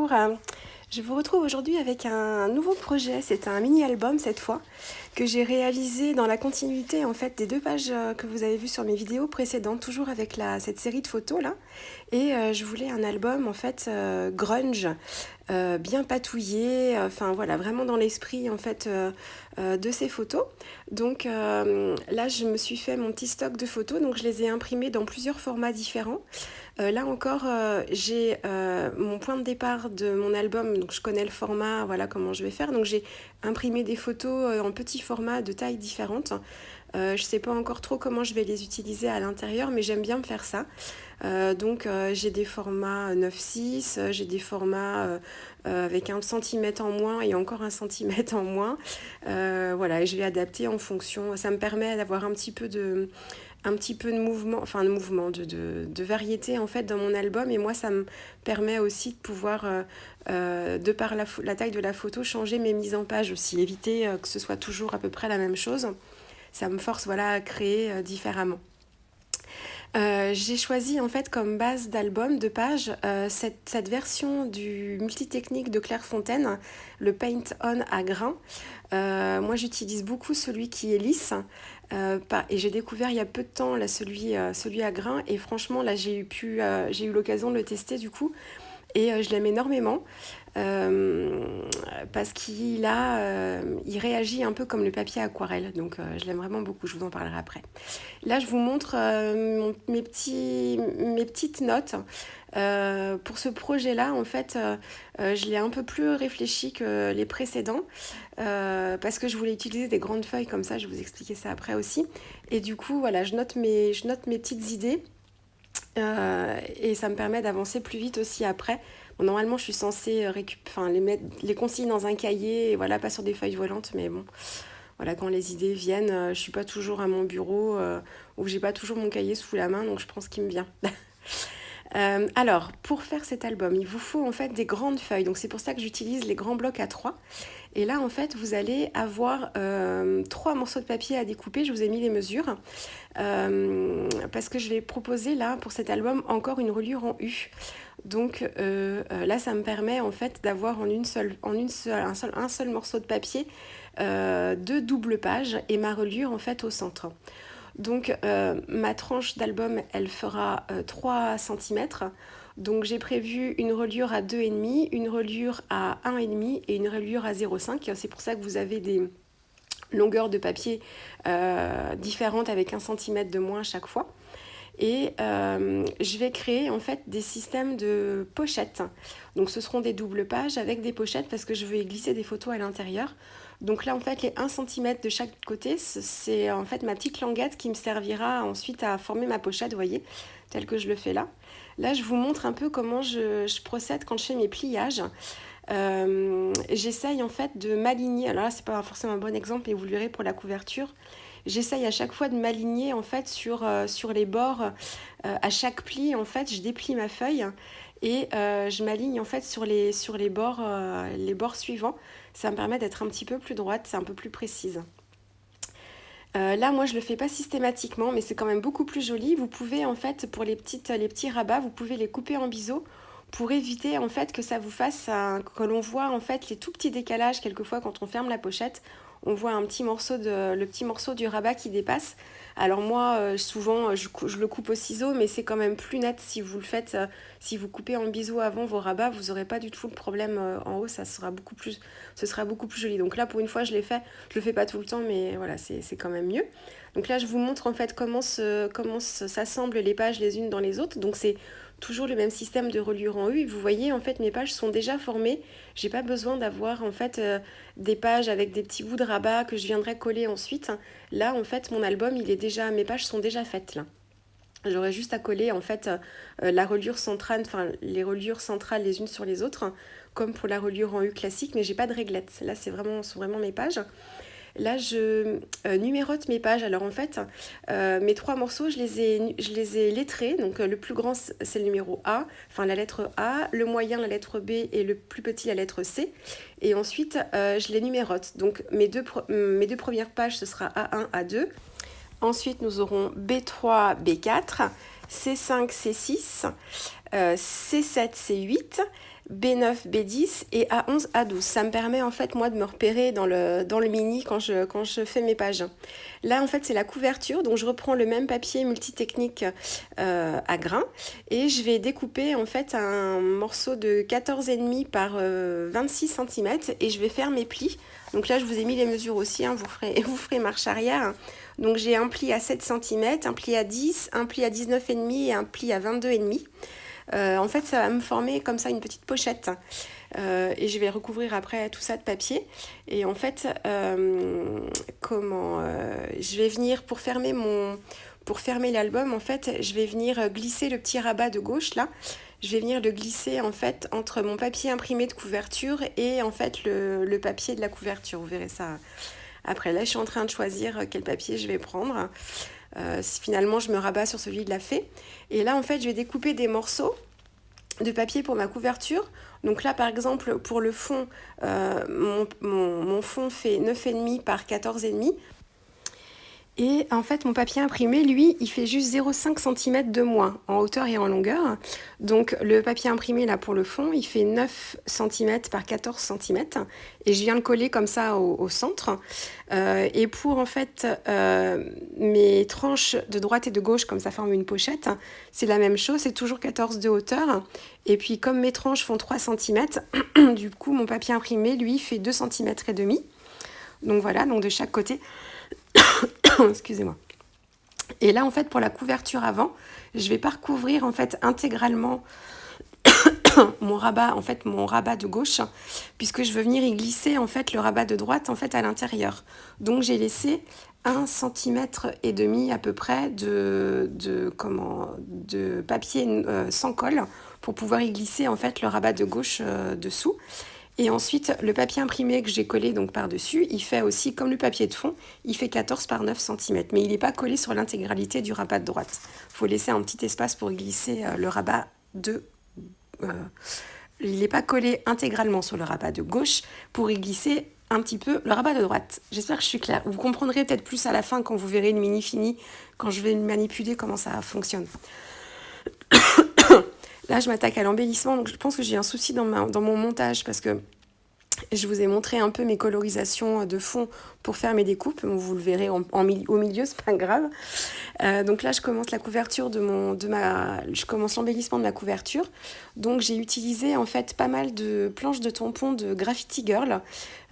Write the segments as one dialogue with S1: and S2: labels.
S1: bonjour. Je vous retrouve aujourd'hui avec un nouveau projet. C'est un mini-album cette fois que j'ai réalisé dans la continuité en fait des deux pages que vous avez vues sur mes vidéos précédentes, toujours avec cette série de photos là. Et je voulais un album en fait grunge, bien patouillé, enfin voilà, vraiment dans l'esprit en fait de ces photos. Donc là, je me suis fait mon petit stock de photos, donc je les ai imprimées dans plusieurs formats différents. Là encore, j'ai mon point de départ de mon album, donc je connais le format, voilà comment je vais faire. Donc j'ai imprimé des photos en petits formats de tailles différentes. Je ne sais pas encore trop comment je vais les utiliser à l'intérieur, mais j'aime bien me faire ça. Donc j'ai des formats 9-6, j'ai des formats avec 1 cm en moins et encore 1 cm en moins. Voilà, et je vais adapter en fonction. Ça me permet d'avoir un petit peu de mouvement, enfin de variété en fait dans mon album, et moi ça me permet aussi de pouvoir, de par la taille de la photo, changer mes mises en page aussi, éviter que ce soit toujours à peu près la même chose. Ça me force voilà, à créer différemment. J'ai choisi en fait comme base d'album de page cette version du multitechnique de Clairefontaine, le Paint On à grains. Moi j'utilise beaucoup celui qui est lisse et j'ai découvert il y a peu de temps là, celui à grains, et franchement là j'ai eu l'occasion de le tester du coup, et je l'aime énormément parce il réagit un peu comme le papier aquarelle, donc je l'aime vraiment beaucoup, je vous en parlerai après. Là je vous montre mes petites notes pour ce projet là. En fait je l'ai un peu plus réfléchi que les précédents parce que je voulais utiliser des grandes feuilles comme ça, je vais vous expliquer ça après aussi, et du coup voilà, je note mes petites idées. Et ça me permet d'avancer plus vite aussi après. Bon, normalement, je suis censée les consignes dans un cahier, et voilà, pas sur des feuilles volantes, mais bon, voilà, quand les idées viennent, je suis pas toujours à mon bureau ou j'ai pas toujours mon cahier sous la main, donc je prends ce qui me vient. Alors, pour faire cet album, il vous faut en fait des grandes feuilles, donc c'est pour ça que j'utilise les grands blocs A3. Et là, en fait, vous allez avoir 3 morceaux de papier à découper. Je vous ai mis les mesures parce que je vais proposer là pour cet album encore une reliure en U. Donc là, ça me permet en fait d'avoir un seul morceau de papier, 2 doubles pages et ma reliure en fait au centre. Donc ma tranche d'album, elle fera 3 cm. Donc j'ai prévu une reliure à 2,5, une reliure à 1,5 et une reliure à 0,5. C'est pour ça que vous avez des longueurs de papier différentes avec 1 cm de moins à chaque fois. Et je vais créer en fait des systèmes de pochettes. Donc ce seront des doubles pages avec des pochettes parce que je vais glisser des photos à l'intérieur. Donc là en fait les 1 cm de chaque côté, c'est en fait ma petite languette qui me servira ensuite à former ma pochette, vous voyez, telle que je le fais là. Là je vous montre un peu comment je procède quand je fais mes pliages. J'essaye en fait de m'aligner. Alors là c'est pas forcément un bon exemple, mais vous le verrez pour la couverture. J'essaye à chaque fois de m'aligner en fait sur les bords. À chaque pli en fait je déplie ma feuille et je m'aligne en fait sur les bords suivants. Ça me permet d'être un petit peu plus droite, c'est un peu plus précise. Là moi je le fais pas systématiquement, mais c'est quand même beaucoup plus joli. Vous pouvez en fait pour les petits rabats, vous pouvez les couper en biseau pour éviter en fait que ça vous fasse que l'on voit en fait les tout petits décalages quelquefois quand on ferme la pochette. On voit le petit morceau du rabat qui dépasse. Alors moi, souvent, je le coupe au ciseau, mais c'est quand même plus net si vous le faites, si vous coupez en biseau avant vos rabats, vous n'aurez pas du tout le problème en haut, ce sera beaucoup plus joli. Donc là, pour une fois, je l'ai fait. Je le fais pas tout le temps, mais voilà, c'est quand même mieux. Donc là, je vous montre en fait comment s'assemblent les pages les unes dans les autres. Donc c'est toujours le même système de reliure en U. Vous voyez, en fait, mes pages sont déjà formées. J'ai pas besoin d'avoir en fait des pages avec des petits bouts de rabat que je viendrai coller ensuite. Là, en fait, mon album, mes pages sont déjà faites là. J'aurais juste à coller en fait la reliure centrale, enfin les reliures centrales les unes sur les autres, comme pour la reliure en U classique, mais j'ai pas de réglette. Là, sont vraiment mes pages. Là, je numérote mes pages. Alors en fait, mes 3 morceaux, je les ai lettrés. Donc le plus grand, c'est le numéro A, enfin la lettre A, le moyen, la lettre B, et le plus petit, la lettre C. Et ensuite, je les numérote. Donc mes deux premières pages, ce sera A1, A2. Ensuite, nous aurons B3, B4, C5, C6, C7, C8. B9, B10 et A11, A12. Ça me permet en fait moi de me repérer dans le mini quand je fais mes pages. Là en fait c'est la couverture, donc je reprends le même papier multitechnique à grains et je vais découper en fait un morceau de 14,5 par 26 cm et je vais faire mes plis. Donc là je vous ai mis les mesures aussi, hein, vous ferez marche arrière. Donc j'ai un pli à 7 cm, un pli à 10, un pli à 19,5 et un pli à 22,5. En fait, ça va me former comme ça une petite pochette. Et je vais recouvrir après tout ça de papier. Et en fait, je vais venir pour fermer l'album, en fait, je vais venir glisser le petit rabat de gauche là. Je vais venir le glisser en fait entre mon papier imprimé de couverture et en fait le papier de la couverture. Vous verrez ça après. Là, je suis en train de choisir quel papier je vais prendre. Finalement, je me rabats sur celui de la fée. Et là, en fait, je vais découper des morceaux de papier pour ma couverture. Donc là, par exemple, pour le fond, mon fond fait 9,5 par 14,5. Et en fait, mon papier imprimé, lui, il fait juste 0,5 cm de moins en hauteur et en longueur. Donc le papier imprimé, là, pour le fond, il fait 9 cm par 14 cm. Et je viens le coller comme ça au centre. Et pour, en fait, mes tranches de droite et de gauche, comme ça forme une pochette, c'est la même chose, c'est toujours 14 de hauteur. Et puis, comme mes tranches font 3 cm, du coup, mon papier imprimé, lui, fait 2 cm et demi. Donc voilà, donc de chaque côté. Excusez-moi. Et là, en fait, pour la couverture avant, je vais pas recouvrir en fait intégralement mon rabat de gauche, puisque je veux venir y glisser en fait le rabat de droite en fait à l'intérieur. Donc j'ai laissé 1,5 cm à peu près de papier sans colle pour pouvoir y glisser en fait le rabat de gauche dessous. Et ensuite, le papier imprimé que j'ai collé donc par-dessus, il fait aussi, comme le papier de fond, il fait 14 par 9 cm. Mais il n'est pas collé sur l'intégralité du rabat de droite. Il faut laisser un petit espace pour glisser le rabat il n'est pas collé intégralement sur le rabat de gauche pour y glisser un petit peu le rabat de droite. J'espère que je suis claire. Vous comprendrez peut-être plus à la fin quand vous verrez le mini fini, quand je vais le manipuler, comment ça fonctionne. Là, je m'attaque à l'embellissement, donc je pense que j'ai un souci dans mon montage parce que je vous ai montré un peu mes colorisations de fond pour faire mes découpes. Bon, vous le verrez au milieu, c'est pas grave. Donc là, je commence la couverture je commence l'embellissement de ma couverture. Donc j'ai utilisé en fait pas mal de planches de tampons de Graffiti Girl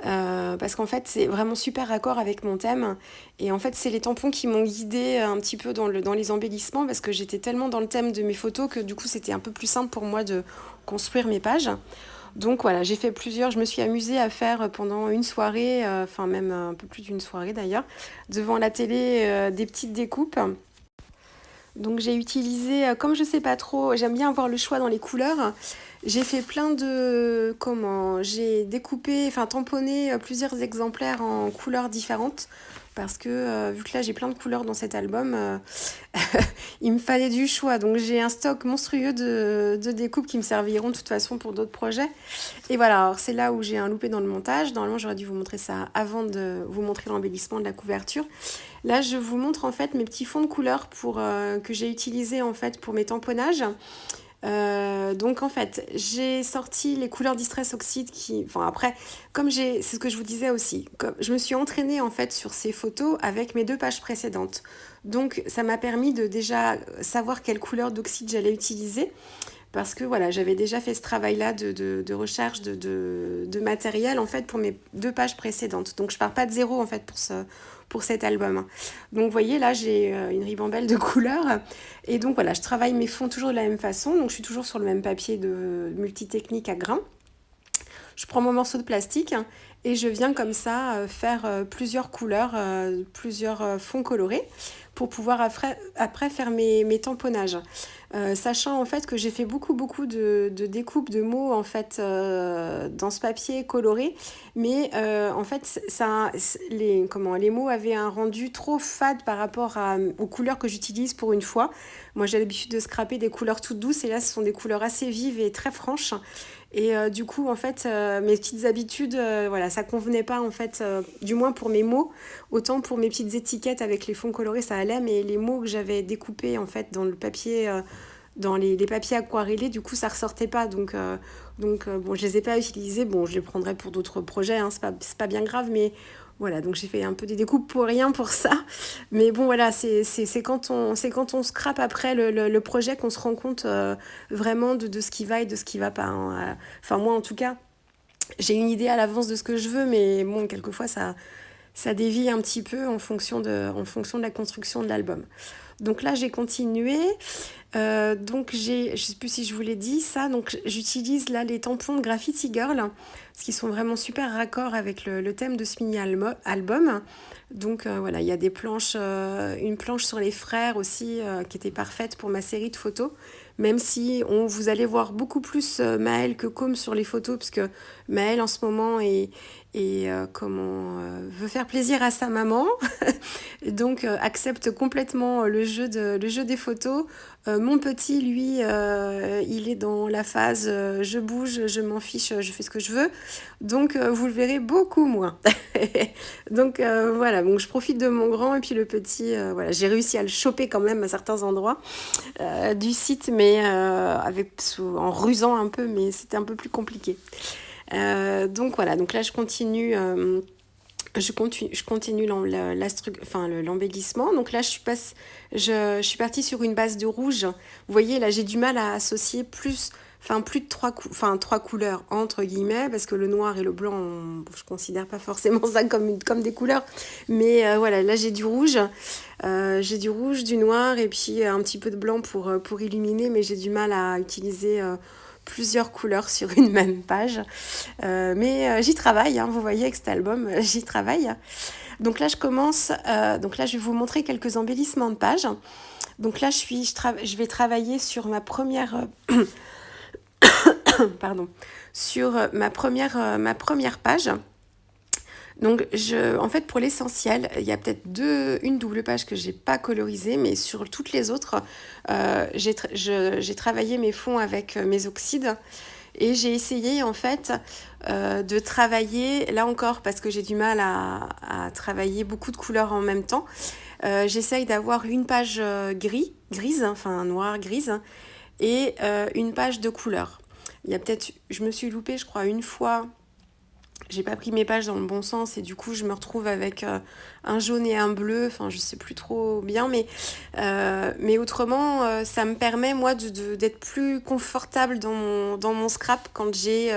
S1: parce qu'en fait c'est vraiment super raccord avec mon thème. Et en fait c'est les tampons qui m'ont guidée un petit peu dans les embellissements parce que j'étais tellement dans le thème de mes photos que du coup c'était un peu plus simple pour moi de construire mes pages. Donc voilà, j'ai fait je me suis amusée à faire pendant une soirée, enfin même un peu plus d'une soirée d'ailleurs, devant la télé des petites découpes. Donc j'ai utilisé, comme je sais pas trop, j'aime bien avoir le choix dans les couleurs, j'ai fait j'ai découpé, enfin tamponné plusieurs exemplaires en couleurs différentes. Parce que vu que là j'ai plein de couleurs dans cet album, il me fallait du choix. Donc j'ai un stock monstrueux de découpes qui me serviront de toute façon pour d'autres projets. Et voilà, alors c'est là où j'ai un loupé dans le montage. Normalement j'aurais dû vous montrer ça avant de vous montrer l'embellissement de la couverture. Là je vous montre en fait mes petits fonds de couleurs que j'ai utilisés en fait pour mes tamponnages. Donc en fait j'ai sorti les couleurs Distress Oxide c'est ce que je vous disais aussi, comme je me suis entraînée en fait sur ces photos avec mes 2 pages précédentes, donc ça m'a permis de déjà savoir quelle couleur d'oxyde j'allais utiliser parce que voilà, j'avais déjà fait ce travail-là de recherche de matériel en fait pour mes 2 pages précédentes. Donc je pars pas de zéro en fait pour cet album. Donc vous voyez là j'ai une ribambelle de couleurs et donc voilà, je travaille mes fonds toujours de la même façon. Donc je suis toujours sur le même papier de multitechnique à grains. Je prends mon morceau de plastique et je viens comme ça faire plusieurs couleurs, plusieurs fonds colorés pour pouvoir après faire mes tamponnages. Sachant en fait que j'ai fait beaucoup de découpes de mots en fait dans ce papier coloré, mais en fait les mots avaient un rendu trop fade par rapport aux couleurs que j'utilise pour une fois. Moi j'ai l'habitude de scraper des couleurs toutes douces et là ce sont des couleurs assez vives et très franches. Et du coup, en fait, mes petites habitudes, voilà, ça convenait pas, en fait, du moins pour mes mots. Autant pour mes petites étiquettes avec les fonds colorés, ça allait, mais les mots que j'avais découpés, en fait, dans le papier dans les papiers aquarellés, du coup ça ressortait pas, donc bon, je les ai pas utilisés, bon je les prendrai pour d'autres projets, hein, c'est pas bien grave, mais voilà, donc j'ai fait un peu des découpes pour rien pour ça, mais bon voilà, c'est quand on scrape après le projet qu'on se rend compte vraiment de ce qui va et de ce qui va pas, hein. Enfin moi en tout cas, j'ai une idée à l'avance de ce que je veux, mais bon quelquefois ça dévie un petit peu en fonction de la construction de l'album. Donc là, j'ai continué. Donc je ne sais plus si je vous l'ai dit ça. Donc j'utilise là les tampons de Graffiti Girl, parce qu'ils sont vraiment super raccords avec le thème de ce mini-album. Donc voilà, il y a des planches, une planche sur les frères aussi, qui était parfaite pour ma série de photos. Même si vous allez voir beaucoup plus Maëlle que Com sur les photos, parce que Maëlle en ce moment veut faire plaisir à sa maman, donc accepte complètement le jeu des photos. Mon petit, lui, il est dans la phase je bouge, je m'en fiche, je fais ce que je veux. Donc vous le verrez beaucoup moins. Donc voilà, donc je profite de mon grand et puis le petit, voilà, j'ai réussi à le choper quand même à certains endroits du site, mais en rusant un peu, mais c'était un peu plus compliqué. Donc voilà, donc là je continue l'embellissement. Donc là, je suis partie sur une base de rouge. Vous voyez, là, j'ai du mal à associer plus de trois couleurs, entre guillemets, parce que le noir et le blanc, je considère pas forcément ça comme des couleurs. Mais voilà, là, j'ai du rouge. J'ai du rouge, du noir et puis un petit peu de blanc pour illuminer, mais j'ai du mal à utiliser plusieurs couleurs sur une même page. Mais j'y travaille, hein, vous voyez, avec cet album, j'y travaille. Donc là, donc là, je vais vous montrer quelques embellissements de pages. Donc là, je vais travailler sur ma première... pardon. Sur ma première page. Donc, en fait, pour l'essentiel, il y a peut-être une double page que j'ai pas colorisée, mais sur toutes les autres, j'ai travaillé mes fonds avec mes oxydes et j'ai essayé en fait de travailler, là encore, parce que j'ai du mal à travailler beaucoup de couleurs en même temps, j'essaye d'avoir une page grise, enfin noire, grise, et une page de couleurs. Je me suis loupée, je crois, une fois. J'ai pas pris mes pages dans le bon sens et du coup je me retrouve avec un jaune et un bleu, enfin je sais plus trop bien, mais autrement ça me permet moi d'être plus confortable dans mon scrap quand j'ai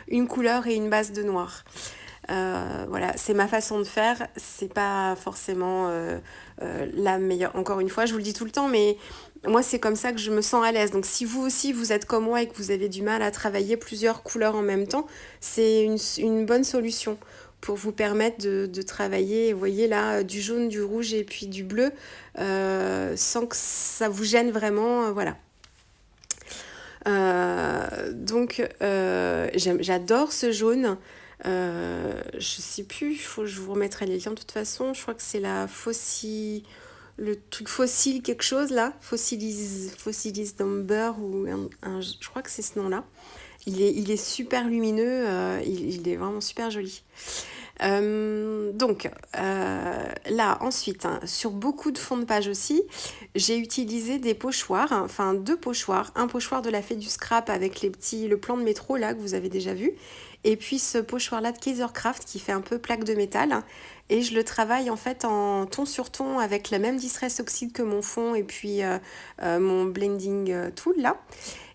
S1: une couleur et une base de noir. Voilà, c'est ma façon de faire, c'est pas forcément la meilleure. Encore une fois, je vous le dis tout le temps, mais moi c'est comme ça que je me sens à l'aise. Donc si vous aussi vous êtes comme moi et que vous avez du mal à travailler plusieurs couleurs en même temps, c'est une bonne solution pour vous permettre de travailler, vous voyez là, du jaune, du rouge et puis du bleu, sans que ça vous gêne vraiment, voilà. Donc j'adore ce jaune. Je sais plus, je vous remettrai les liens de toute façon. Je crois que c'est le truc fossile quelque chose là, Fossilis Number ou je crois que c'est ce nom-là. Il est super lumineux, il est vraiment super joli. Donc là ensuite, hein, sur beaucoup de fonds de page aussi, j'ai utilisé des pochoirs, hein, enfin 2 pochoirs, un pochoir de la Fée du Scrap avec le plan de métro là que vous avez déjà vu, et puis ce pochoir là de Kaisercraft qui fait un peu plaque de métal, hein, et je le travaille en fait en ton sur ton avec la même Distress Oxide que mon fond et puis mon blending tool là.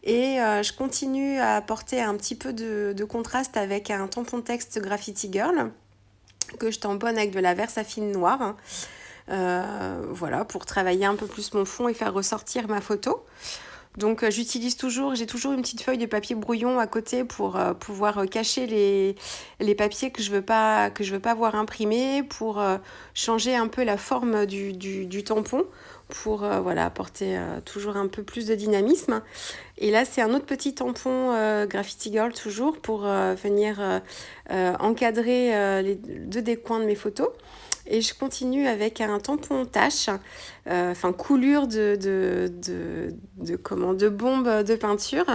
S1: Et je continue à apporter un petit peu de contraste avec un tampon de texte Graffiti Girl que je tamponne avec de la Versafine noire. Voilà, pour travailler un peu plus mon fond et faire ressortir ma photo. Donc j'ai toujours une petite feuille de papier brouillon à côté pour pouvoir cacher les papiers que je veux pas voir imprimés, pour changer un peu la forme du tampon, pour voilà, apporter toujours un peu plus de dynamisme. Et là c'est un autre petit tampon Graffiti Girl toujours pour venir encadrer les 2 des coins de mes photos. Et je continue avec un tampon tache, coulure de bombe de peinture,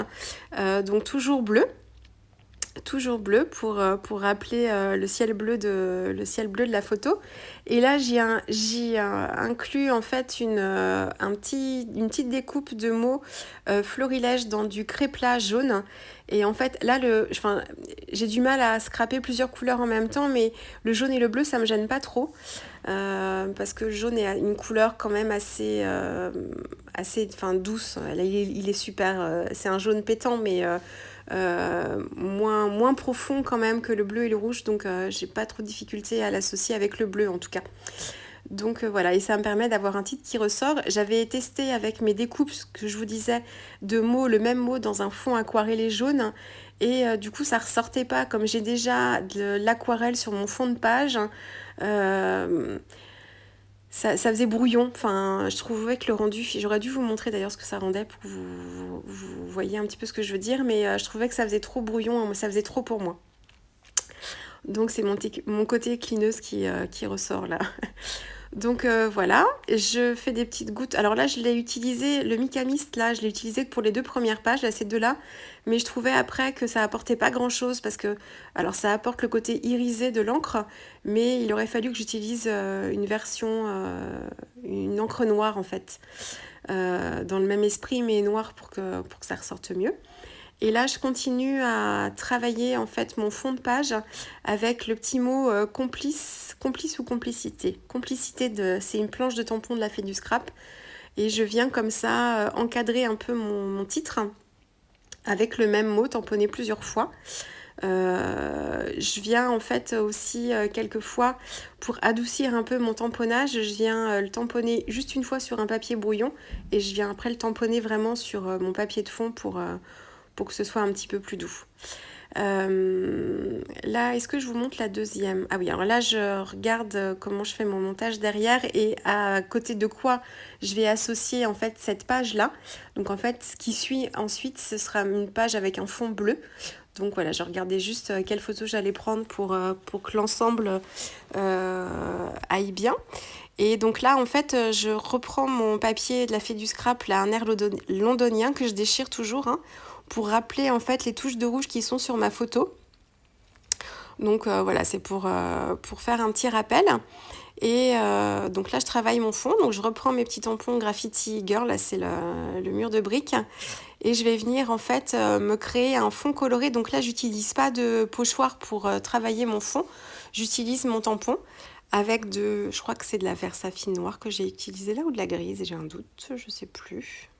S1: donc toujours bleu. toujours bleu pour rappeler le ciel bleu de la photo. Et là, j'y inclus en fait une petite découpe de mots florilège dans du créplat jaune. Et en fait, là, j'ai du mal à scraper plusieurs couleurs en même temps, mais le jaune et le bleu, ça me gêne pas trop. Parce que le jaune est une couleur quand même assez douce. Là, il est super. C'est un jaune pétant, mais moins profond quand même que le bleu et le rouge. Donc, j'ai pas trop de difficulté à l'associer avec le bleu en tout cas. Donc voilà, et ça me permet d'avoir un titre qui ressort. J'avais testé avec mes découpes, ce que je vous disais, de mots, le même mot dans un fond aquarellé jaune. Et du coup, ça ressortait pas. Comme j'ai déjà de l'aquarelle sur mon fond de page, euh, ça faisait brouillon. Enfin, je trouvais que le rendu, j'aurais dû vous montrer d'ailleurs ce que ça rendait pour que vous voyez un petit peu ce que je veux dire, mais je trouvais que ça faisait trop brouillon, ça faisait trop pour moi. Donc c'est mon côté clineuse qui ressort là. Donc voilà, je fais des petites gouttes. Alors là, je l'ai utilisé, le Micamist, là, je l'ai utilisé que pour les 2 premières pages, là, ces deux-là. Mais je trouvais après que ça apportait pas grand-chose parce que, alors ça apporte le côté irisé de l'encre, mais il aurait fallu que j'utilise une version, une encre noire en fait, dans le même esprit, mais noire pour que ça ressorte mieux. Et là, je continue à travailler en fait mon fond de page avec le petit mot complice ou complicité. C'est une planche de tampon de la Fée du Scrap. Et je viens comme ça encadrer un peu mon titre avec le même mot tamponné plusieurs fois. Je viens en fait aussi quelquefois pour adoucir un peu mon tamponnage, je viens le tamponner juste une fois sur un papier brouillon et je viens après le tamponner vraiment sur mon papier de fond pour que ce soit un petit peu plus doux. Là, est-ce que je vous montre la deuxième? Ah oui, alors là, je regarde comment je fais mon montage derrière et à côté de quoi je vais associer en fait cette page-là. Donc en fait, ce qui suit ensuite, ce sera une page avec un fond bleu. Donc voilà, je regardais juste quelle photo j'allais prendre pour que l'ensemble aille bien. Et donc là, en fait, je reprends mon papier de la Fée du Scrap, là, un air londonien que je déchire toujours, hein, pour rappeler en fait les touches de rouge qui sont sur ma photo. Donc voilà, c'est pour faire un petit rappel. Et donc là, je travaille mon fond. Donc je reprends mes petits tampons Graffiti Girl, là c'est le mur de briques. Et je vais venir en fait me créer un fond coloré. Donc là, j'utilise pas de pochoir pour travailler mon fond. J'utilise mon tampon avec je crois que c'est de la Versafine noire que j'ai utilisé là ou de la grise, j'ai un doute, je sais plus.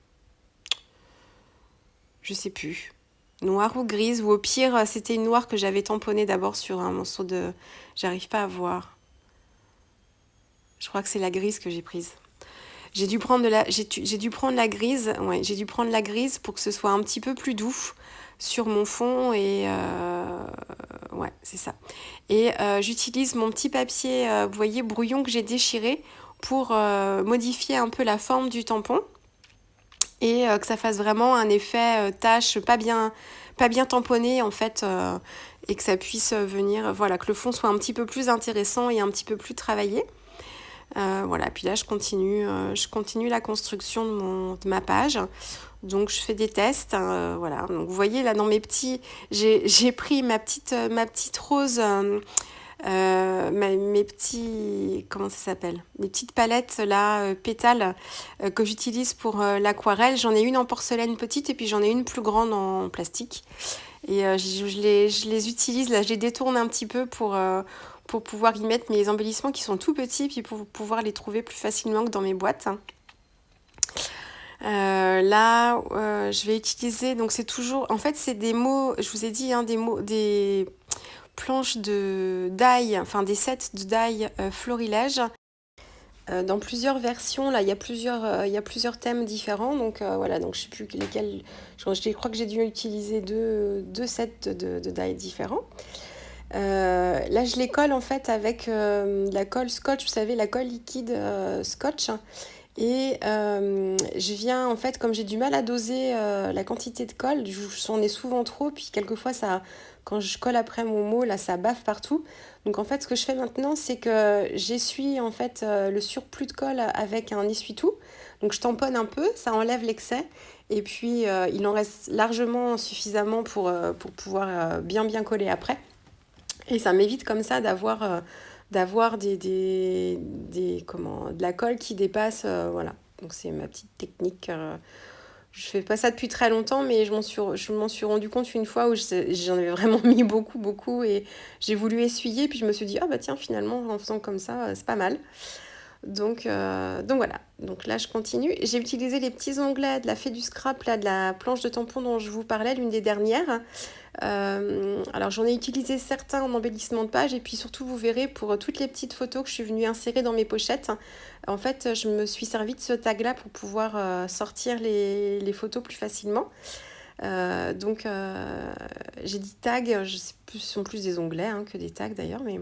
S1: Noire ou grise, ou au pire, c'était une noire que j'avais tamponnée d'abord sur un morceau de... J'arrive pas à voir. Je crois que c'est la grise que j'ai prise. J'ai dû prendre la grise, ouais, j'ai dû prendre la grise pour que ce soit un petit peu plus doux sur mon fond et ouais, c'est ça. Et j'utilise mon petit papier, vous voyez, brouillon que j'ai déchiré pour modifier un peu la forme du tampon et que ça fasse vraiment un effet tache pas bien tamponné en fait et que ça puisse venir, voilà, que le fond soit un petit peu plus intéressant et un petit peu plus travaillé. Voilà, puis là je continue la construction de ma page. Donc je fais des tests, voilà. Donc vous voyez là dans mes petits, j'ai pris ma petite rose, mes petits, comment ça s'appelle? Mes petites palettes là, pétales que j'utilise pour l'aquarelle. J'en ai une en porcelaine petite et puis j'en ai une plus grande en plastique. Et je les utilise, là je les détourne un petit peu pour pouvoir y mettre mes embellissements qui sont tout petits, puis pour pouvoir les trouver plus facilement que dans mes boîtes. Là, je vais utiliser, donc c'est toujours, en fait c'est des mots, je vous ai dit, hein, des planches de die, enfin des sets de die florilège. Dans plusieurs versions, là il y a plusieurs thèmes différents, donc voilà, donc je sais plus lesquels, je crois que j'ai dû utiliser deux sets de die différents. Là je les colle en fait avec la colle scotch, vous savez la colle liquide scotch, Et je viens, en fait, comme j'ai du mal à doser la quantité de colle, j'en ai souvent trop, puis quelquefois, ça, quand je colle après mon mot, là, ça baffe partout. Donc, en fait, ce que je fais maintenant, c'est que j'essuie, en fait, le surplus de colle avec un essuie-tout. Donc, je tamponne un peu, ça enlève l'excès. Et puis, il en reste largement suffisamment pour pouvoir bien, bien coller après. Et ça m'évite comme ça d'avoir de la colle qui dépasse. Voilà. Donc c'est ma petite technique. Je fais pas ça depuis très longtemps, mais je m'en suis rendu compte une fois où j'en avais vraiment mis beaucoup, beaucoup. Et j'ai voulu essuyer, puis je me suis dit, ah bah tiens, finalement, en faisant comme ça, c'est pas mal. Donc voilà. Donc là, je continue. J'ai utilisé les petits onglets de la Fée du Scrap, là, de la planche de tampon dont je vous parlais, l'une des dernières. Alors j'en ai utilisé certains en embellissement de page et puis surtout vous verrez pour toutes les petites photos que je suis venue insérer dans mes pochettes. En fait, je me suis servi de ce tag-là pour pouvoir sortir les photos plus facilement. J'ai dit tag, je sais plus, ce sont plus des onglets que des tags d'ailleurs, mais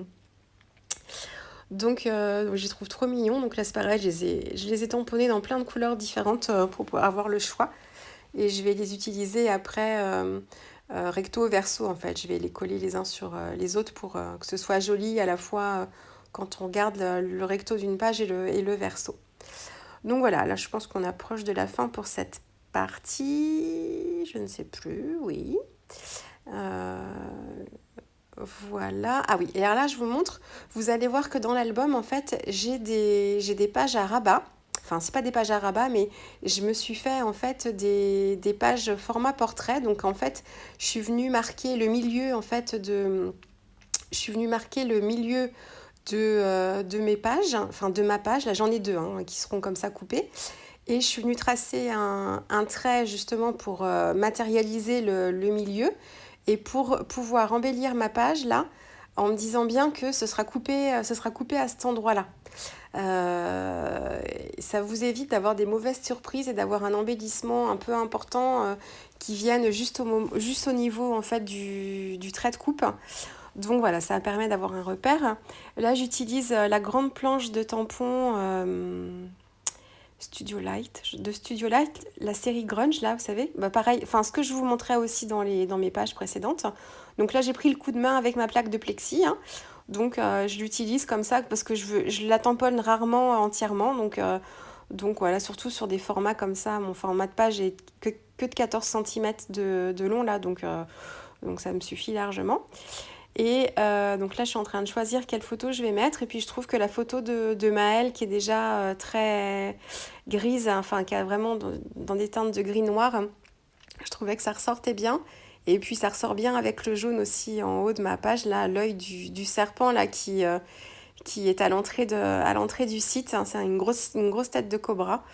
S1: donc je les trouve trop mignons. Donc là c'est pareil, je les ai tamponnés dans plein de couleurs différentes pour pouvoir avoir le choix. Et je vais les utiliser après recto verso en fait. Je vais les coller les uns sur les autres pour que ce soit joli à la fois quand on regarde le recto d'une page et le verso. Donc voilà, là je pense qu'on approche de la fin pour cette partie. Je ne sais plus, oui. Euh, voilà. Ah oui, et alors là je vous montre, vous allez voir que dans l'album en fait j'ai des pages à rabat. Enfin, c'est pas des pages à rabat, mais je me suis fait en fait des pages format portrait. Donc en fait, je suis venue marquer le milieu en fait je suis venue marquer le milieu de mes pages, enfin de ma page. Là, j'en ai deux qui seront comme ça coupées. Et je suis venue tracer un trait justement pour matérialiser le milieu et pour pouvoir embellir ma page là en me disant bien que ce sera coupé à cet endroit-là. Ça vous évite d'avoir des mauvaises surprises et d'avoir un embellissement un peu important qui vienne juste au niveau en fait du trait de coupe. Donc voilà, ça permet d'avoir un repère. Là, j'utilise la grande planche de tampon de Studio Light, la série Grunge, là, vous savez. Bah, pareil, enfin, ce que je vous montrais aussi dans mes pages précédentes. Donc là, j'ai pris le coup de main avec ma plaque de plexi. Donc, je l'utilise comme ça parce que je la tamponne rarement entièrement. Donc voilà, surtout sur des formats comme ça. Mon format de page est que de 14 cm de long, là. Donc ça me suffit largement. Et donc là, je suis en train de choisir quelle photo je vais mettre. Et puis, je trouve que la photo de Maëlle, qui est déjà très grise, enfin, qui a vraiment dans des teintes de gris noir, je trouvais que ça ressortait bien. Et puis, ça ressort bien avec le jaune aussi en haut de ma page, là, l'œil du serpent, là, qui est à l'entrée du site. C'est une grosse tête de cobra.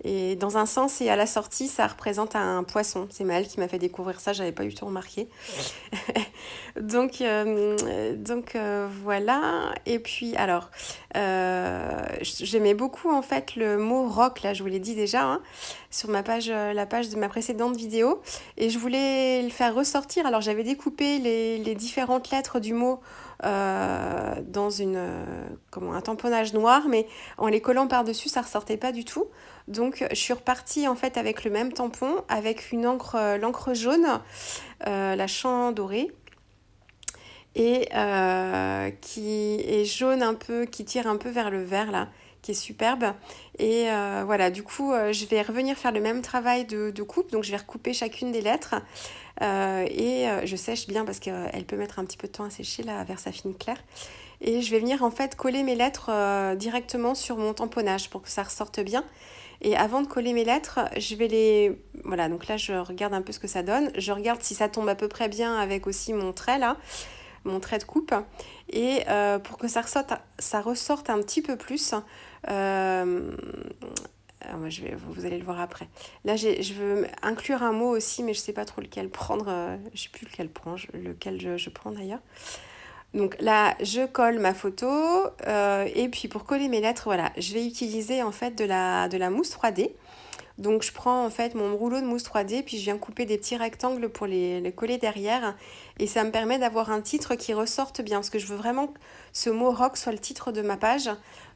S1: Et dans un sens et à la sortie, ça représente un poisson. C'est Maëlle qui m'a fait découvrir ça, j'avais pas eu le temps de remarquer. Voilà. Et puis alors, j'aimais beaucoup en fait le mot rock, là je vous l'ai dit déjà, sur ma page, la page de ma précédente vidéo. Et je voulais le faire ressortir. Alors j'avais découpé les différentes lettres du mot dans un tamponnage noir, mais en les collant par-dessus, ça ressortait pas du tout. Donc je suis repartie en fait avec le même tampon, avec l'encre jaune, la champ doré, et qui est jaune un peu, qui tire un peu vers le vert là, qui est superbe. Et voilà, du coup, je vais revenir faire le même travail de coupe. Donc je vais recouper chacune des lettres et je sèche bien parce qu'elle peut mettre un petit peu de temps à sécher là vers sa fine claire. Et je vais venir en fait coller mes lettres directement sur mon tamponnage pour que ça ressorte bien. Et avant de coller mes lettres, je vais les... Voilà, donc là, je regarde un peu ce que ça donne. Je regarde si ça tombe à peu près bien avec aussi mon trait, là, mon trait de coupe. Et pour que ça ressorte un petit peu plus, moi, vous allez le voir après. Là, je veux inclure un mot aussi, mais je ne sais pas trop lequel prendre. Je ne sais plus lequel je prends d'ailleurs. Donc là, je colle ma photo et puis pour coller mes lettres, voilà, je vais utiliser en fait de la mousse 3D. Donc je prends en fait mon rouleau de mousse 3D, puis je viens couper des petits rectangles pour les coller derrière. Et ça me permet d'avoir un titre qui ressorte bien, parce que je veux vraiment que ce mot rock soit le titre de ma page.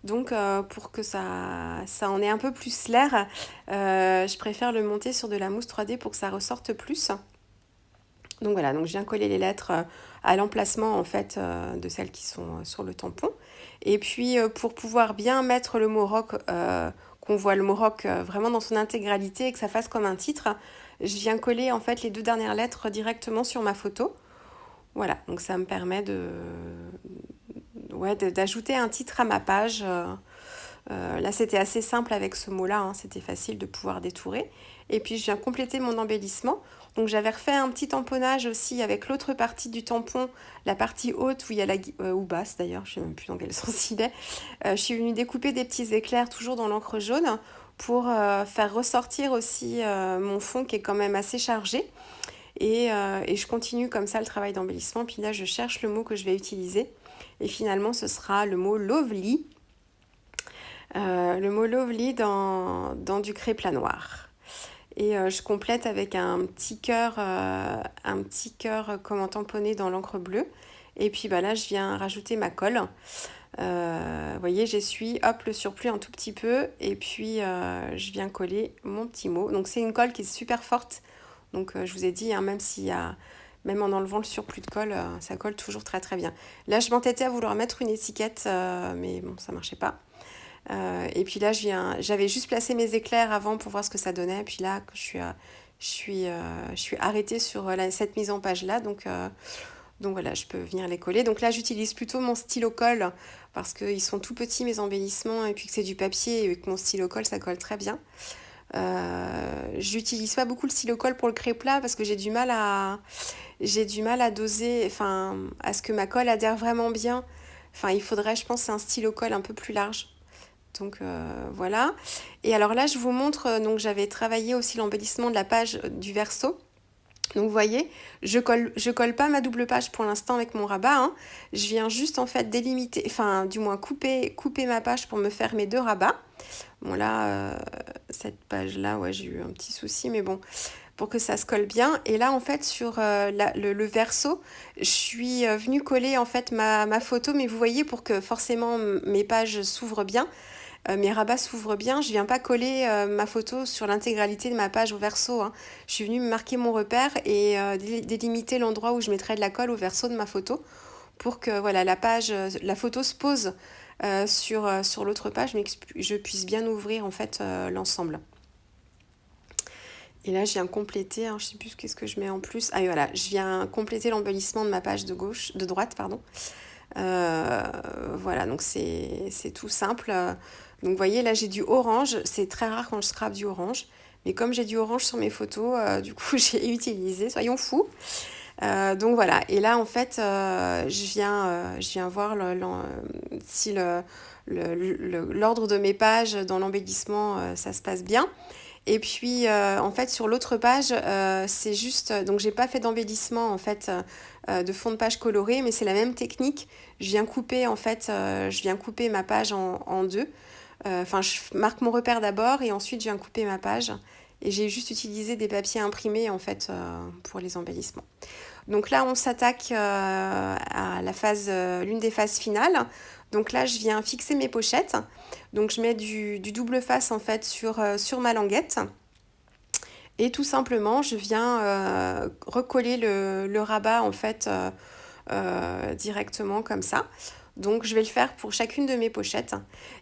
S1: Donc pour que ça en ait un peu plus l'air, je préfère le monter sur de la mousse 3D pour que ça ressorte plus. Donc voilà, donc je viens coller les lettres à l'emplacement en fait de celles qui sont sur le tampon. Et puis pour pouvoir bien mettre le mot rock, qu'on voit le mot rock vraiment dans son intégralité et que ça fasse comme un titre, je viens coller en fait les 2 dernières lettres directement sur ma photo. Voilà, donc ça me permet d'ajouter un titre à ma page. Là, c'était assez simple avec ce mot-là, hein, c'était facile de pouvoir détourer. Et puis, je viens compléter mon embellissement. Donc, j'avais refait un petit tamponnage aussi avec l'autre partie du tampon, la partie haute où il y a ou basse d'ailleurs, je ne sais même plus dans quel sens il est. Je suis venue découper des petits éclairs toujours dans l'encre jaune pour faire ressortir aussi mon fond qui est quand même assez chargé. Et je continue comme ça le travail d'embellissement. Puis là, je cherche le mot que je vais utiliser. Et finalement, ce sera le mot lovely. Le mot lovely dans du crépla noir. Et je complète avec un petit cœur comme en tamponné dans l'encre bleue. Et puis bah, là, je viens rajouter ma colle. Vous voyez, j'essuie, hop, le surplus un tout petit peu. Et puis, je viens coller mon petit mot. Donc, c'est une colle qui est super forte. Donc, je vous ai dit, hein, même en enlevant le surplus de colle, ça colle toujours très très bien. Là, je m'entêtais à vouloir mettre une étiquette, mais bon, ça marchait pas. Et puis là, j'avais juste placé mes éclairs avant pour voir ce que ça donnait. Et puis là, je suis arrêtée sur cette mise en page là. Donc voilà, je peux venir les coller. Donc là, j'utilise plutôt mon stylo colle parce qu'ils sont tout petits mes embellissements et puis que c'est du papier et que mon stylo colle, ça colle très bien. J'utilise pas beaucoup le stylo colle pour le créplat parce que j'ai du mal à doser, enfin, à ce que ma colle adhère vraiment bien. Enfin, il faudrait, je pense, un stylo colle un peu plus large. Donc voilà. Et alors là, je vous montre, donc j'avais travaillé aussi l'embellissement de la page du verso. Donc vous voyez, je colle pas ma double page pour l'instant avec mon rabat, hein. Je viens juste en fait délimiter, enfin du moins couper ma page pour me faire mes 2 rabats. Bon là, cette page-là, ouais, j'ai eu un petit souci, mais bon, pour que ça se colle bien. Et là, en fait, sur le verso, je suis venue coller en fait ma photo, mais vous voyez, pour que forcément mes pages s'ouvrent bien, mes rabats s'ouvrent bien, je viens pas coller ma photo sur l'intégralité de ma page au verso, hein. Je suis venue me marquer mon repère et délimiter l'endroit où je mettrai de la colle au verso de ma photo pour que voilà, la photo se pose sur l'autre page, mais que je puisse bien ouvrir en fait l'ensemble. Et là, je viens compléter, hein, je sais plus qu'est-ce que je mets en plus. Ah oui, voilà, je viens compléter l'embellissement de ma page de droite, pardon. Voilà, donc c'est tout simple. Donc vous voyez, là j'ai du orange. C'est très rare quand je scrape du orange. Mais comme j'ai du orange sur mes photos, du coup j'ai utilisé, soyons fous. Donc voilà, et là en fait, je viens voir si l'ordre de mes pages dans l'embellissement, ça se passe bien. Et puis en fait sur l'autre page, c'est juste, donc j'ai pas fait d'embellissement en fait de fond de page coloré, mais c'est la même technique. Je viens couper en fait, je viens couper ma page en deux. Enfin, je marque mon repère d'abord et ensuite je viens couper ma page. Et j'ai juste utilisé des papiers imprimés en fait pour les embellissements. Donc là, on s'attaque à l'une des phases finales. Donc là, je viens fixer mes pochettes. Donc je mets du double face en fait sur ma languette. Et tout simplement, je viens recoller le rabat en fait directement comme ça. Donc je vais le faire pour chacune de mes pochettes.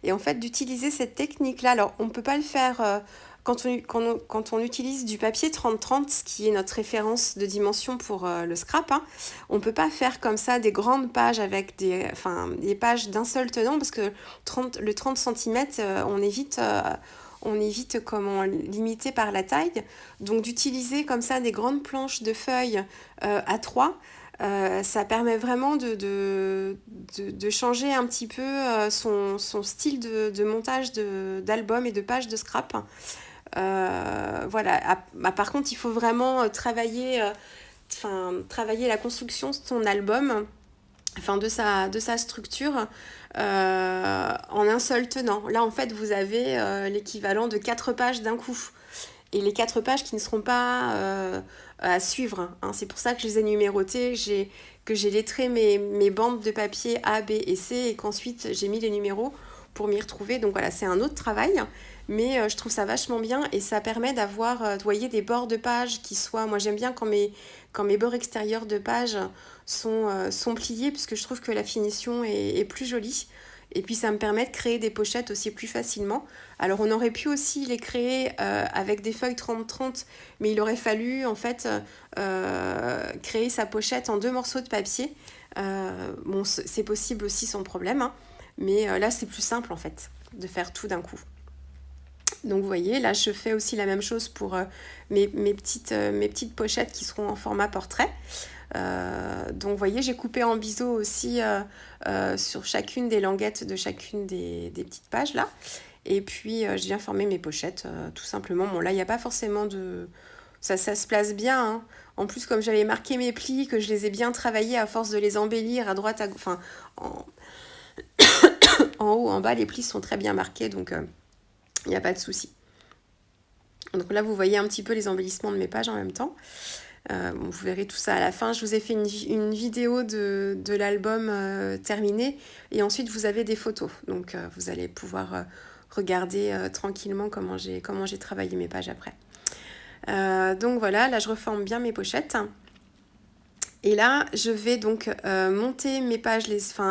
S1: Et en fait, d'utiliser cette technique-là, alors on ne peut pas le faire quand on utilise du papier 30-30, ce qui est notre référence de dimension pour le scrap, hein. On ne peut pas faire comme ça des grandes pages avec des pages d'un seul tenant parce que le 30 cm, on évite comment limiter par la taille. Donc d'utiliser comme ça des grandes planches de feuilles A3, ça permet vraiment de changer un petit peu son style de montage d'album et de pages de scrap. Voilà. Par contre, il faut vraiment travailler la construction de ton album enfin de sa structure en un seul tenant. Là, en fait, vous avez l'équivalent de 4 pages d'un coup. Et les 4 pages qui ne seront pas à suivre, hein. C'est pour ça que je les ai numérotées, que j'ai lettré mes bandes de papier A, B et C, et qu'ensuite j'ai mis les numéros pour m'y retrouver. Donc voilà, c'est un autre travail, mais je trouve ça vachement bien, et ça permet d'avoir, vous voyez, des bords de page qui soient... Moi, j'aime bien quand mes bords extérieurs de page sont pliés, puisque je trouve que la finition est plus jolie. Et puis ça me permet de créer des pochettes aussi plus facilement. Alors on aurait pu aussi les créer avec des feuilles 30-30, mais il aurait fallu en fait créer sa pochette en 2 morceaux de papier. Bon, c'est possible aussi sans problème, hein, mais là c'est plus simple en fait de faire tout d'un coup. Donc vous voyez, là je fais aussi la même chose pour mes petites pochettes qui seront en format portrait. Donc vous voyez, j'ai coupé en biseau aussi sur chacune des languettes de chacune des petites pages là. Et puis je viens former mes pochettes tout simplement. Bon là il n'y a pas forcément de... Ça se place bien, hein. En plus, comme j'avais marqué mes plis, que je les ai bien travaillés à force de les embellir à droite, enfin en haut, en bas, les plis sont très bien marqués, donc il n'y a pas de souci. Donc là vous voyez un petit peu les embellissements de mes pages en même temps. Bon, vous verrez tout ça à la fin. Je vous ai fait une vidéo de l'album terminé, et ensuite vous avez des photos. Donc vous allez pouvoir regarder tranquillement comment j'ai travaillé mes pages après. Donc voilà, là je reforme bien mes pochettes. Et là, je vais donc monter mes pages,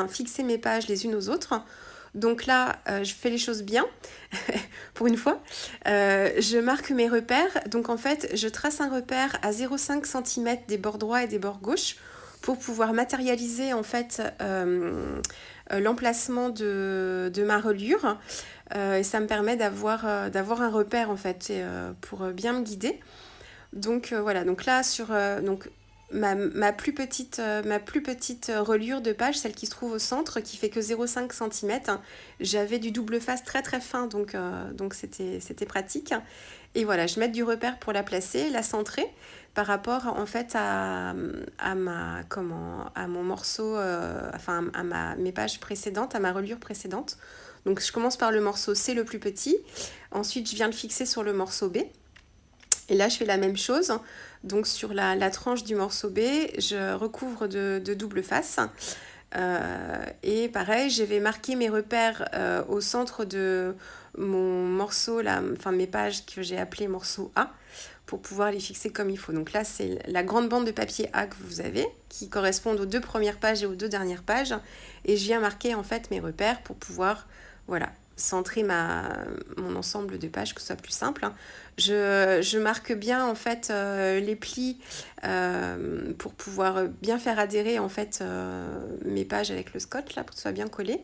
S1: fixer mes pages les unes aux autres. Donc là, je fais les choses bien, pour une fois. Je marque mes repères. Donc en fait, je trace un repère à 0,5 cm des bords droits et des bords gauches pour pouvoir matérialiser en fait l'emplacement de ma reliure. Et ça me permet d'avoir un repère en fait pour bien me guider. Donc voilà, donc là sur ma plus petite reliure de page, celle qui se trouve au centre, qui fait que 0,5 cm, j'avais du double face très très fin, donc c'était pratique. Et voilà, je mets du repère pour la placer, la centrer par rapport en fait à mon morceau, mes pages précédentes, à ma reliure précédente. Donc je commence par le morceau C, le plus petit, ensuite je viens le fixer sur le morceau B. Et là, je fais la même chose. Donc, sur la tranche du morceau B, je recouvre de double face. Et pareil, je vais marquer mes repères au centre de mon morceau, mes pages que j'ai appelées morceau A, pour pouvoir les fixer comme il faut. Donc là, c'est la grande bande de papier A que vous avez, qui correspondent aux 2 premières pages et aux 2 dernières pages. Et je viens marquer en fait mes repères pour pouvoir, voilà, centrer mon ensemble de pages, que ce soit plus simple. Je marque bien en fait les plis pour pouvoir bien faire adhérer en fait mes pages avec le scotch là, pour que ce soit bien collé.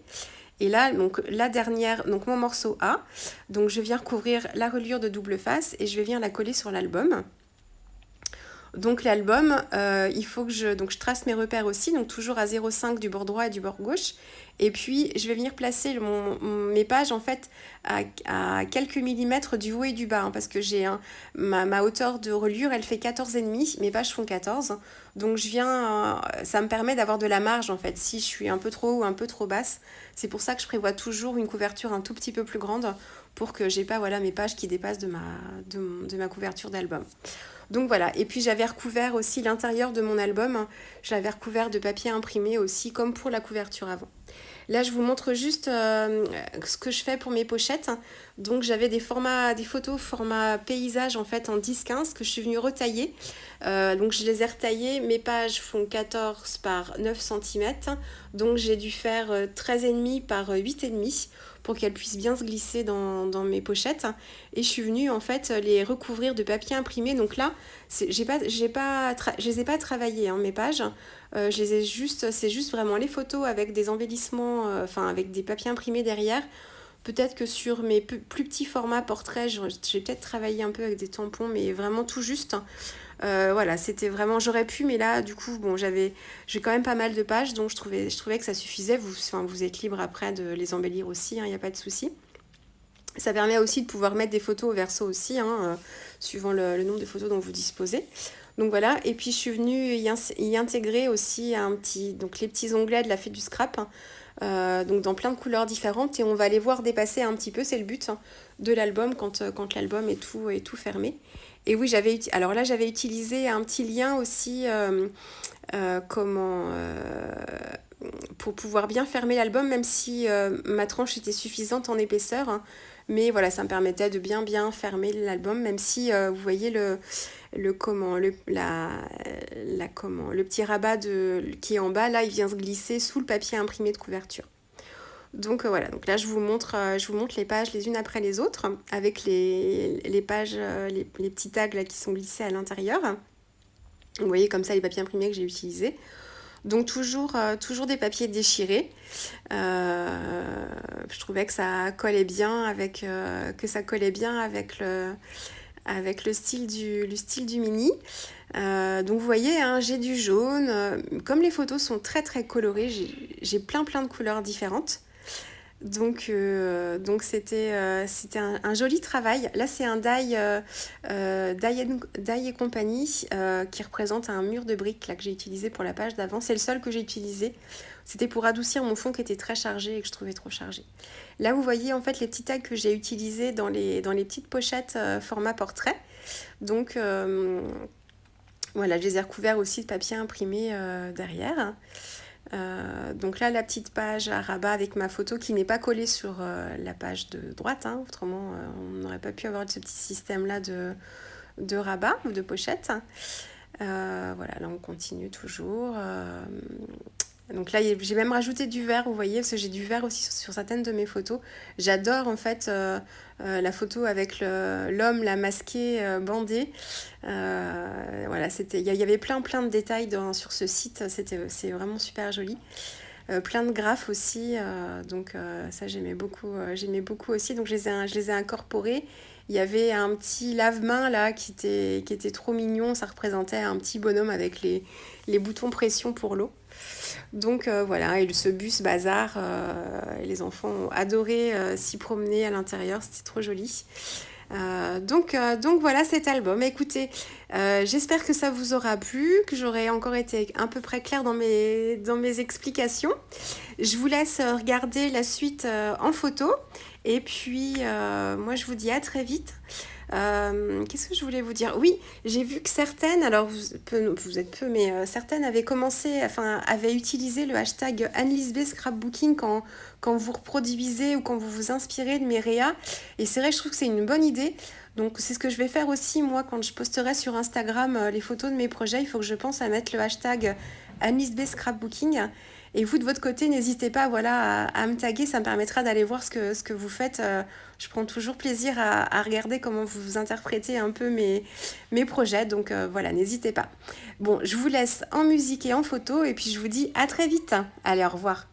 S1: Et là, donc la dernière, donc mon morceau A, donc je viens recouvrir la reliure de double face et je vais venir la coller sur l'album. Donc l'album, il faut que je trace mes repères aussi, donc toujours à 0,5 du bord droit et du bord gauche. Et puis je vais venir placer mes pages en fait à quelques millimètres du haut et du bas, hein, parce que j'ai ma hauteur de reliure, elle fait 14,5, mes pages font 14. Donc ça me permet d'avoir de la marge en fait, si je suis un peu trop haut ou un peu trop basse. C'est pour ça que je prévois toujours une couverture un tout petit peu plus grande, pour que j'ai pas mes pages qui dépassent de ma couverture d'album. Donc voilà, et puis j'avais recouvert aussi l'intérieur de mon album, je l'avais recouvert de papier imprimé aussi, comme pour la couverture avant. Là, je vous montre juste ce que je fais pour mes pochettes. Donc j'avais des photos format paysage en fait en 10-15 que je suis venue retailler. Donc je les ai retaillées, mes pages font 14 par 9 cm. Donc j'ai dû faire 13,5 par 8,5 pour qu'elles puissent bien se glisser dans mes pochettes. Et je suis venue en fait les recouvrir de papier imprimé. Donc là, je les ai pas travaillées, hein, mes pages. C'est juste vraiment les photos avec des embellissements, avec des papiers imprimés derrière. Peut-être que sur mes plus petits formats portraits, j'ai peut-être travaillé un peu avec des tampons, mais vraiment tout juste. Voilà, c'était vraiment... J'aurais pu, mais là, du coup, bon, j'ai quand même pas mal de pages, donc je trouvais que ça suffisait. Vous êtes libre après de les embellir aussi, il n'y a pas de souci. Ça permet aussi de pouvoir mettre des photos au verso aussi, hein, suivant le nombre de photos dont vous disposez. Donc voilà, et puis je suis venue y intégrer aussi donc les petits onglets de la Fée du Scrap, hein, donc dans plein de couleurs différentes, et on va les voir dépasser un petit peu, c'est le but, hein, de l'album quand l'album est tout fermé. Et oui, alors là j'avais utilisé un petit lien aussi, comment pour pouvoir bien fermer l'album, même si ma tranche était suffisante en épaisseur, hein. Mais voilà, ça me permettait de bien fermer l'album, même si vous voyez le petit rabat qui est en bas, là, il vient se glisser sous le papier imprimé de couverture. Donc voilà, donc là je vous montre les pages les unes après les autres, avec les pages, les petits tags là, qui sont glissés à l'intérieur. Vous voyez comme ça les papiers imprimés que j'ai utilisés. Donc toujours des papiers déchirés. Je trouvais que ça collait bien avec le style du mini. Donc vous voyez, hein, j'ai du jaune. Comme les photos sont très colorées, j'ai plein de couleurs différentes. Donc c'était un joli travail. Là, c'est un die et compagnie, qui représente un mur de briques là, que j'ai utilisé pour la page d'avant. C'est le seul que j'ai utilisé. C'était pour adoucir mon fond qui était très chargé et que je trouvais trop chargé. Là, vous voyez en fait les petits tags que j'ai utilisés dans les petites pochettes format portrait. Donc voilà, je les ai recouverts aussi de papier imprimé derrière. Donc là, la petite page à rabat avec ma photo qui n'est pas collée sur la page de droite, hein. Autrement, on n'aurait pas pu avoir ce petit système-là de rabat ou de pochette. Voilà, là on continue toujours. Donc là, j'ai même rajouté du vert, vous voyez, parce que j'ai du vert aussi sur certaines de mes photos. J'adore en fait la photo avec l'homme là masqué, bandé. Voilà, il y avait plein de détails sur ce site. C'est vraiment super joli. Plein de graphes aussi, donc ça j'aimais beaucoup aussi. Donc je les ai incorporés. Il y avait un petit lave-main là qui était trop mignon. Ça représentait un petit bonhomme avec les boutons pression pour l'eau. Donc voilà, et ce bus bazar, les enfants ont adoré s'y promener à l'intérieur, c'était trop joli. Donc voilà cet album. Écoutez, j'espère que ça vous aura plu, que j'aurai encore été à peu près claire dans mes explications. Je vous laisse regarder la suite en photo. Et puis, moi, je vous dis à très vite. Qu'est-ce que je voulais vous dire? Oui, j'ai vu que certaines, alors vous êtes peu, mais certaines avaient utilisé le hashtag AnneLise Scrapbooking quand vous reproduisez ou quand vous vous inspirez de mes réas. Et c'est vrai, je trouve que c'est une bonne idée. Donc c'est ce que je vais faire aussi, moi, quand je posterai sur Instagram les photos de mes projets. Il faut que je pense à mettre le hashtag AnneLise Scrapbooking. Et vous, de votre côté, n'hésitez pas voilà, à me taguer, ça me permettra d'aller voir ce que vous faites. Je prends toujours plaisir à regarder comment vous interprétez un peu mes projets. Donc voilà, n'hésitez pas. Bon, je vous laisse en musique et en photo, et puis je vous dis à très vite. Allez, au revoir.